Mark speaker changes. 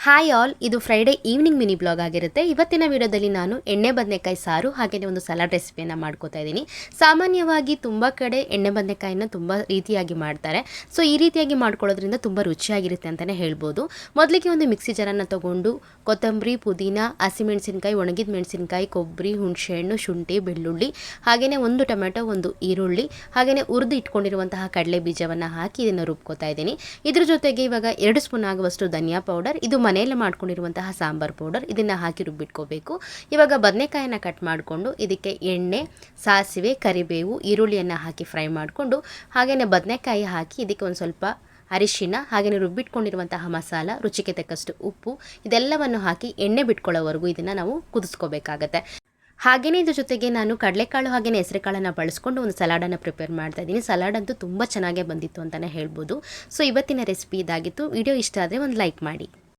Speaker 1: Hi all, ಇದು Friday evening mini blog ಆಗಿರುತ್ತೆ. ಇವತ್ತಿನ ವಿಡಿಯೋದಲ್ಲಿ ನಾನು ಎಣ್ಣೆ ಬದನೆಕಾಯಿ ಸಾರು ಹಾಗೆಯೇ ಒಂದು ಸಲಾಡ್ ರೆಸಿಪಿಯನ್ನು ಮಾಡ್ಕೋತಾ ಇದ್ದೀನಿ. ಸಾಮಾನ್ಯವಾಗಿ ತುಂಬ ಕಡೆ ಎಣ್ಣೆ ಬದನೆಕಾಯಿನ ತುಂಬ ರೀತಿಯಾಗಿ ಮಾಡ್ತಾರೆ. ಸೊ ಈ ರೀತಿಯಾಗಿ ಮಾಡ್ಕೊಳ್ಳೋದ್ರಿಂದ ತುಂಬ ರುಚಿಯಾಗಿರುತ್ತೆ ಅಂತಲೇ ಹೇಳ್ಬೋದು. ಮೊದಲಿಗೆ ಒಂದು ಮಿಕ್ಸಿ ಜಾರನ್ನು ತೊಗೊಂಡು ಕೊತ್ತಂಬರಿ, ಪುದೀನ, ಹಸಿಮೆಣಸಿನ್ಕಾಯಿ, ಒಣಗಿದ ಮೆಣಸಿನ್ಕಾಯಿ, ಕೊಬ್ಬರಿ, ಹುಣಸೆಹಣ್ಣು, ಶುಂಠಿ, ಬೆಳ್ಳುಳ್ಳಿ, ಹಾಗೆಯೇ ಒಂದು ಟೊಮೆಟೊ, ಒಂದು ಈರುಳ್ಳಿ, ಹಾಗೆಯೇ ಹುರಿದು ಇಟ್ಕೊಂಡಿರುವಂತಹ ಕಡಲೆ ಬೀಜವನ್ನು ಹಾಕಿ ಇದನ್ನು ರುಬ್ಕೋತಾ ಇದ್ದೀನಿ. ಇದ್ರ ಜೊತೆಗೆ ಇವಾಗ 2 ಸ್ಪೂನ್ ಆಗುವಷ್ಟು ಧನಿಯಾ ಪೌಡರ್, ಇದು ಮನೆಯಲ್ಲೇ ಮಾಡ್ಕೊಂಡಿರುವಂತಹ ಸಾಂಬಾರ್ ಪೌಡರ್, ಇದನ್ನು ಹಾಕಿ ರುಬ್ಬಿಟ್ಕೋಬೇಕು. ಇವಾಗ ಬದನೆಕಾಯನ್ನು ಕಟ್ ಮಾಡಿಕೊಂಡು ಇದಕ್ಕೆ ಎಣ್ಣೆ, ಸಾಸಿವೆ, ಕರಿಬೇವು, ಈರುಳ್ಳಿಯನ್ನು ಹಾಕಿ ಫ್ರೈ ಮಾಡಿಕೊಂಡು ಹಾಗೆಯೇ ಬದನೆಕಾಯಿ ಹಾಕಿ ಇದಕ್ಕೆ ಒಂದು ಸ್ವಲ್ಪ ಅರಿಶಿನ, ಹಾಗೆಯೇ ರುಬ್ಬಿಟ್ಕೊಂಡಿರುವಂತಹ ಮಸಾಲ, ರುಚಿಗೆ ತಕ್ಕಷ್ಟು ಉಪ್ಪು, ಇದೆಲ್ಲವನ್ನು ಹಾಕಿ ಎಣ್ಣೆ ಬಿಟ್ಕೊಳ್ಳೋವರೆಗೂ ಇದನ್ನು ನಾವು ಕುದಿಸ್ಕೋಬೇಕಾಗತ್ತೆ. ಹಾಗೆಯೇ ಇದ್ರ ಜೊತೆಗೆ ನಾನು ಕಡಲೆಕಾಳು ಹಾಗೆಯೇ ಹೆಸರುಕಾಳನ್ನು ಬಳಸ್ಕೊಂಡು ಒಂದು ಸಲಾಡನ್ನು ಪ್ರಿಪೇರ್ ಮಾಡ್ತಾ ಇದ್ದೀನಿ. ಸಲಾಡ್ ಅಂತೂ ತುಂಬ ಚೆನ್ನಾಗೇ ಬಂದಿತ್ತು ಅಂತಲೇ ಹೇಳ್ಬೋದು. ಸೊ ಇವತ್ತಿನ ರೆಸಿಪಿ ಇದಾಗಿತ್ತು. ವಿಡಿಯೋ ಇಷ್ಟ ಆದರೆ ಒಂದು ಲೈಕ್ ಮಾಡಿ.